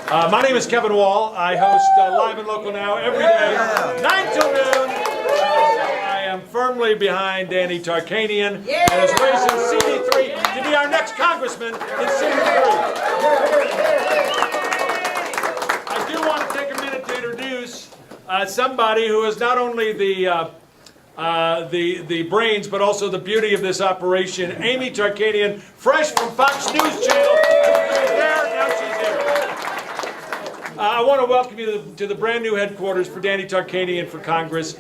My name is Kevin Wall. I host Live and Local Now every day, 9 till noon. I am firmly behind Danny Tarkanian and his race in CD3 to be our next congressman in CD3. I do want to take a minute to introduce somebody who is not only the brains, but also the beauty of this operation. Amy Tarkanian, fresh from Fox News Channel. Now she's here. I want to welcome you to the brand new headquarters for Danny Tarkanian for Congress.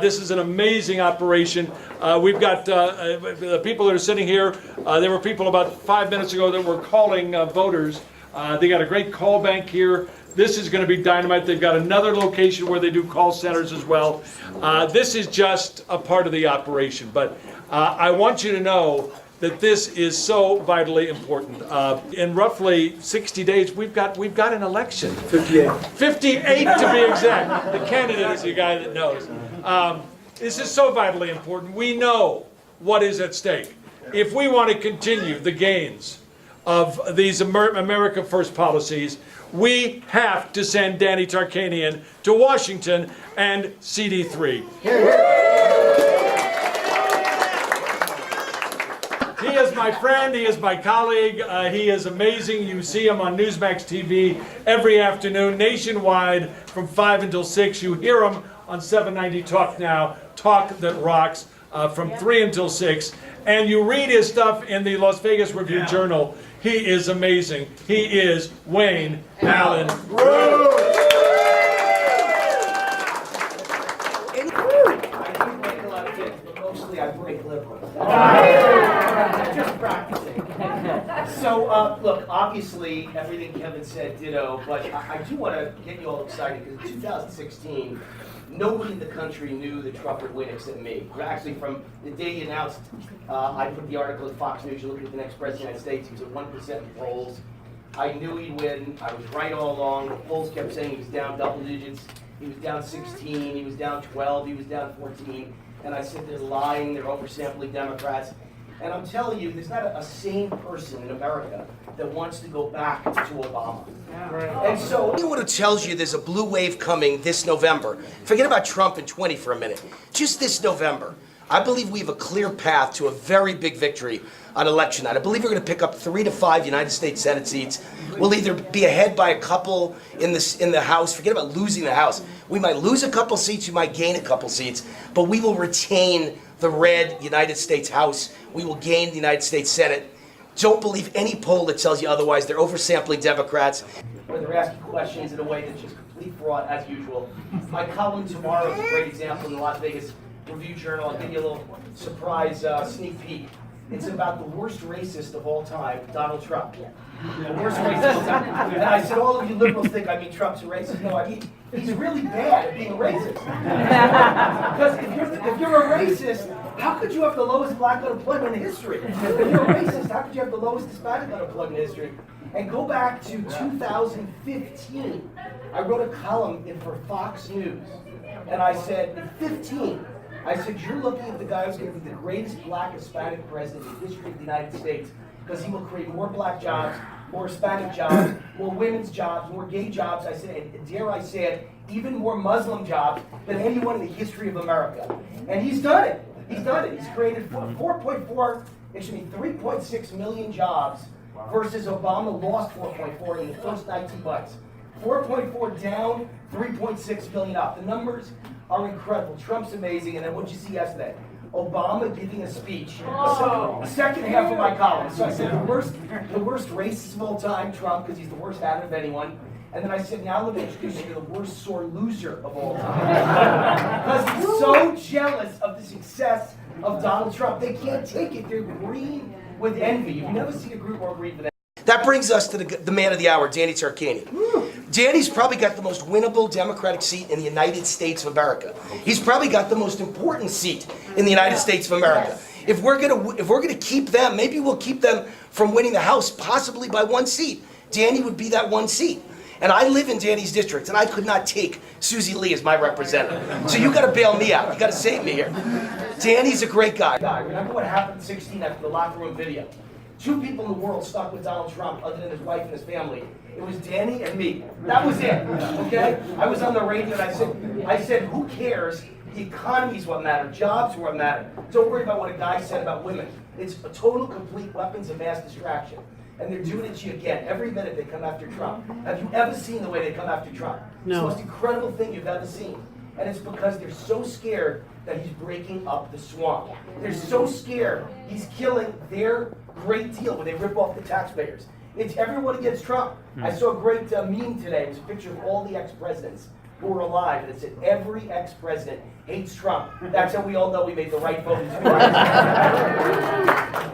This is an amazing operation. We've got the people that are sitting here. There were people about 5 minutes ago that were calling voters. They got a great call bank here. This is going to be dynamite. They've got another location where they do call centers as well. This is just a part of the operation, but I want you to know that this is so vitally important. In roughly 60 days, we've got an election. 58. 58 to be exact. The candidate is the guy that knows. This is so vitally important. We know what is at stake. If we want to continue the gains of these America First policies, we have to send Danny Tarkanian to Washington and CD3. He is my friend, he is my colleague, he is amazing. You see him on Newsmax TV every afternoon, nationwide from 5 until 6. You hear him on 790 Talk Now, Talk That Rocks, from 3 until 6. And you read his stuff in the Las Vegas Review-Journal. He is amazing. He is Wayne Allen Root. Mostly I break liberals. Just practicing. So, look, obviously, everything Kevin said, ditto, but I do want to get you all excited, because in 2016, nobody in the country knew that Trump would win except me. Actually, from the day he announced, I put the article at Fox News, you look at the next president of the United States, he was at 1% in polls. I knew he'd win. I was right all along. The polls kept saying he was down double digits. He was down 16, he was down 12, he was down 14. And I said, they're lying, they're oversampling Democrats. And I'm telling you, there's not a sane person in America that wants to go back to Obama. And so anyone who tells you there's a blue wave coming this November, forget about Trump in 20 for a minute. Just this November, I believe we have a clear path to a very big victory on election night. I believe we're going to pick up 3 to 5 United States Senate seats. We'll either be ahead by a couple in the House. Forget about losing the House. We might lose a couple seats, we might gain a couple seats, but we will retain the red United States House. We will gain the United States Senate. Don't believe any poll that tells you otherwise. They're oversampling Democrats. Where they're asking questions in a way that's just complete fraud, as usual. My column tomorrow is a great example in the Las Vegas Review-Journal. I'll give you a little surprise sneak peek. It's about the worst racist of all time, Donald Trump. The worst racist of all time. And I said, all of you liberals think I mean Trump's a racist. No, I mean, he's really bad at being a racist. Because if you're a racist, how could you have the lowest black unemployment in history? If you're a racist, how could you have the lowest Hispanic unemployment in history? And go back to 2015. I wrote a column for Fox News. And I said, in 15, I said, you're looking at the guy who's going to be the greatest black Hispanic president in the history of the United States, because he will create more black jobs, more Hispanic jobs, more women's jobs, more gay jobs, I said, and dare I say it, even more Muslim jobs than anyone in the history of America. And he's done it. He's done it. He's created 3.6 million jobs versus Obama lost 4.4 in the first 19 months. 4.4 down, 3.6 million up. The numbers are incredible. Trump's amazing. And then what did you see yesterday? Obama giving a speech. Second half of my column. So I said the worst racist of all time, Trump, because he's the worst at it of anyone. And then I said, now let me introduce you to the worst sore loser of all time. Because he's so jealous of the success of Donald Trump. They can't take it. They're green with envy. You've never seen a group more green with envy. That brings us to the man of the hour, Danny Tarkanian. Danny's probably got the most winnable Democratic seat in the United States of America. He's probably got the most important seat in the United States of America. If we're gonna keep them, maybe we'll keep them from winning the House, possibly by 1 seat. Danny would be that 1 seat. And I live in Danny's district, and I could not take Susie Lee as my representative. So you got to bail me out. You got to save me here. Danny's a great guy. Remember what happened in 16 after the locker room video? 2 people in the world stuck with Donald Trump, other than his wife and his family. It was Danny and me. That was it. Okay? I was on the radio and I said, who cares? The economy is what matters. Jobs are what matter. Don't worry about what a guy said about women. It's a total, complete weapons of mass distraction. And they're doing it to you again. Every minute they come after Trump. Have you ever seen the way they come after Trump? No. It's the most incredible thing you've ever seen. And it's because they're so scared that he's breaking up the swamp. They're so scared he's killing their great deal when they rip off the taxpayers. It's everyone against Trump. I saw a great meme today. It was a picture of all the ex-presidents who were alive, and it said, every ex-president hates Trump. That's how we all know we made the right vote.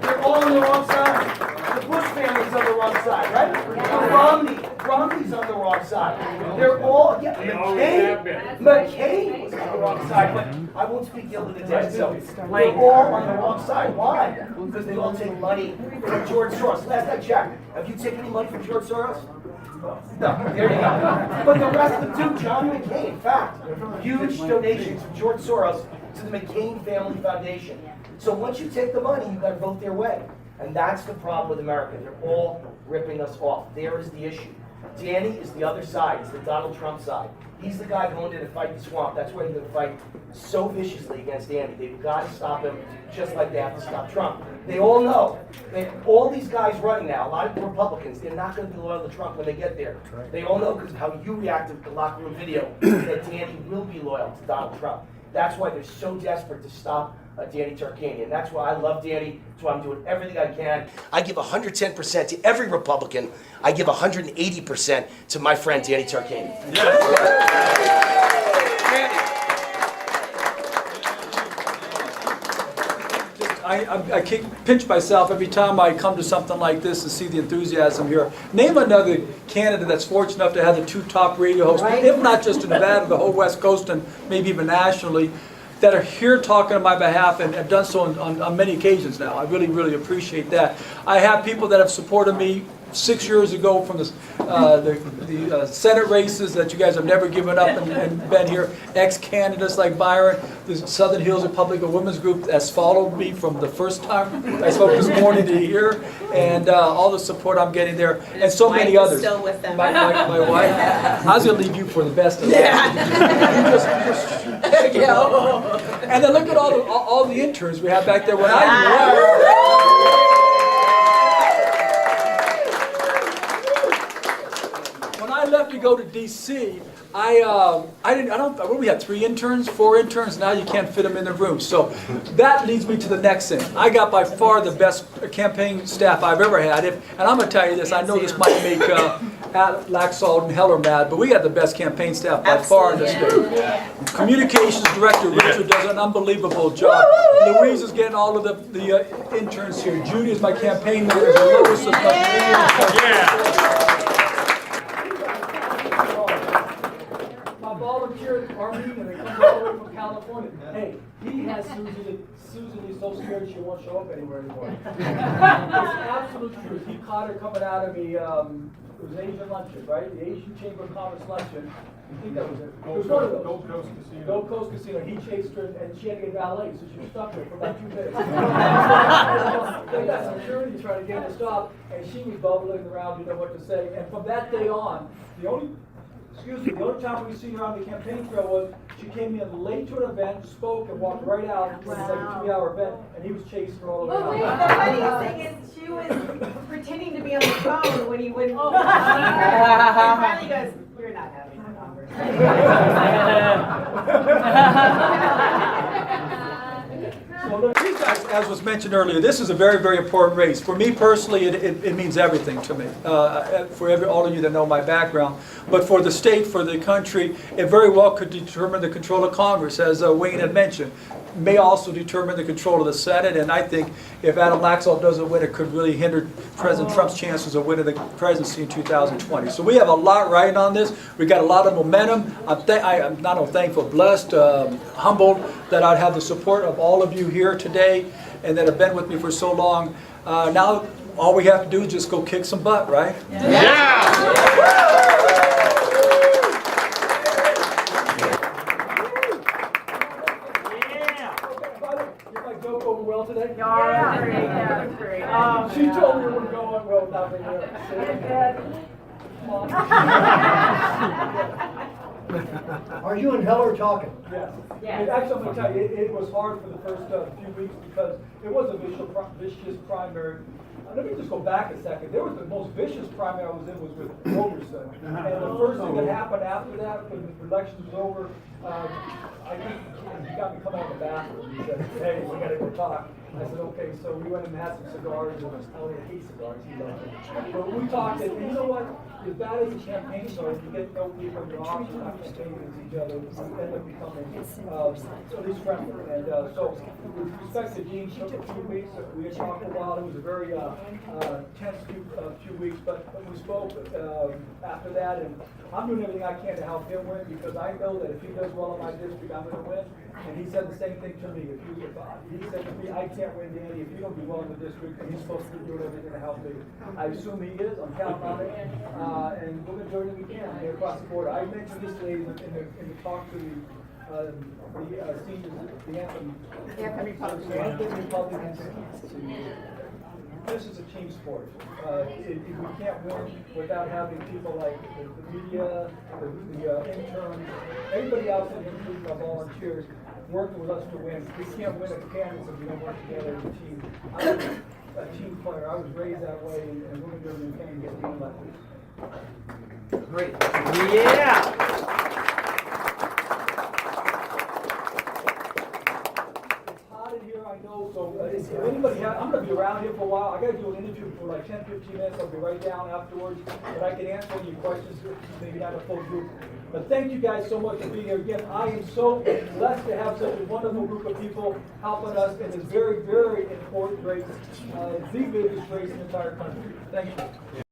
They're all on the wrong side. The Bush family's on the wrong side, right? Romney's on the wrong side. They're all, McCain was on the wrong side, but I won't speak ill of the dead, so they're all on the wrong side. Why? Because they all take money from George Soros. Last I checked, have you taken any money from George Soros? No, there you go. But the rest of them do. John McCain, in fact, huge donations from George Soros to the McCain Family Foundation. So once you take the money, you've got to vote their way. And that's the problem with America. They're all ripping us off. There is the issue. Danny is the other side. It's the Donald Trump side. He's the guy going in to fight the swamp. That's why he's going to fight so viciously against Danny. They've got to stop him just like they have to stop Trump. They all know. All these guys running now, a lot of Republicans, they're not going to be loyal to Trump when they get there. They all know because of how you reacted to the locker room video that Danny will be loyal to Donald Trump. That's why they're so desperate to stop Danny Tarkanian. That's why I love Danny. That's why I'm doing everything I can. I give 110% to every Republican. I give 180% to my friend Danny Tarkanian. I pinch myself every time I come to something like this and see the enthusiasm here. Name another candidate that's fortunate enough to have the two top radio hosts, if not just in Nevada, the whole West Coast and maybe even nationally, that are here talking on my behalf and have done so on many occasions now. I really, really appreciate that. I have people that have supported me 6 years ago from the Senate races that you guys have never given up and been here. Ex-candidates like Byron, the Southern Hills Republican Women's Group has followed me from the first time I spoke this morning to here, and all the support I'm getting there, and so many others. Still with them. My wife. I was going to leave you for the best of that. And then look at all the interns we have back there. When I left to go to D.C., we had 3 interns, 4 interns, now you can't fit them in the room. So that leads me to the next thing. I got by far the best campaign staff I've ever had. And I'm going to tell you this, I know this might make Laxalt and Heller mad, but we got the best campaign staff by far in the state. Yeah. Communications Director Richard does an unbelievable job. Louise is getting all of the interns here. Judy is my campaign manager. Lois is my volunteer Armenian that comes all the way from California. Hey, he has Susan is so scared she won't show up anywhere anymore. It's absolute truth. He caught her coming out of the it was Asian luncheon, right? The Asian Chamber of Commerce luncheon. I think that was it. It was one of those. Gold Coast Casino. Gold Coast Casino. He chased her and she had to get valet, so she was stuck there for about 2 days. They got security trying to get her to stop, and she was bubbling around, you know what to say. And from that day on, the only time we seen her on the campaign trail was she came in late to an event, spoke, and walked right out. It was like a 3-hour event, and he was chasing her all the way out. Wait, the funniest thing is she was pretending to be on the phone when he wouldn't. And finally goes, "You're not having a conversation." So these guys, as was mentioned earlier, this is a very, very important race. For me personally, it means everything to me. For all of you that know my background. But for the state, for the country, it very well could determine the control of Congress, as Wayne had mentioned. May also determine the control of the Senate, and I think if Adam Laxalt doesn't win, it could really hinder President Trump's chances of winning the presidency in 2020. So we have a lot riding on this. We got a lot of momentum. I'm not only thankful, blessed, humbled that I'd have the support of all of you here today and that have been with me for so long. Now all we have to do is just go kick some butt, right? Yeah! Well today? Yeah, great. She told me we were going well. Nothing. talking. Are you and Heller talking? Yes. Yes. And actually, I'm going to tell you, it was hard for the first few weeks because it was a vicious primary. Let me just go back a second. There was the most vicious primary I was in was with Roberson. And the first thing that happened after that, when the election was over, I think he got me coming out of the bathroom. He said, hey, we got to go talk. I said, okay, so we went and had some cigars, and Elliot hates cigars, he loves them. But we talked, and you know what? As bad as the campaign goes, you get to know people in your office, not campaigning with each other, you end up becoming at least friendly. And so, with respect to Gene, took a few weeks, we had talked a while, it was a very tense few weeks, but we spoke after that, and I'm doing everything I can to help him win, because I know that if he does well in my district, I'm going to win. And he said the same thing to me. He said to me, I can't win, Danny, if you don't do well in the district, and he's supposed to be doing everything to help me. I assume he is. I'm counting on it. And we're going to do everything we can here across the board. I mentioned this today in the talk to the seniors, the Anthem Republicans. This is a team sport. We can't win without having people like the media, the interns, everybody else, including our volunteers, working with us to win. We can't win as candidates if we don't work together as a team. I was a team player. I was raised that way, and we're going to do everything we can to get team elected. Great. Yeah. I know, so if anybody I'm going to be around here for a while. I got to do an interview for like 10, 15 minutes. I'll be right down afterwards, but I can answer any questions, maybe not a full group. But thank you guys so much for being here. Again, I am so blessed to have such a wonderful group of people helping us in this very, very important race, the biggest race in the entire country. Thank you.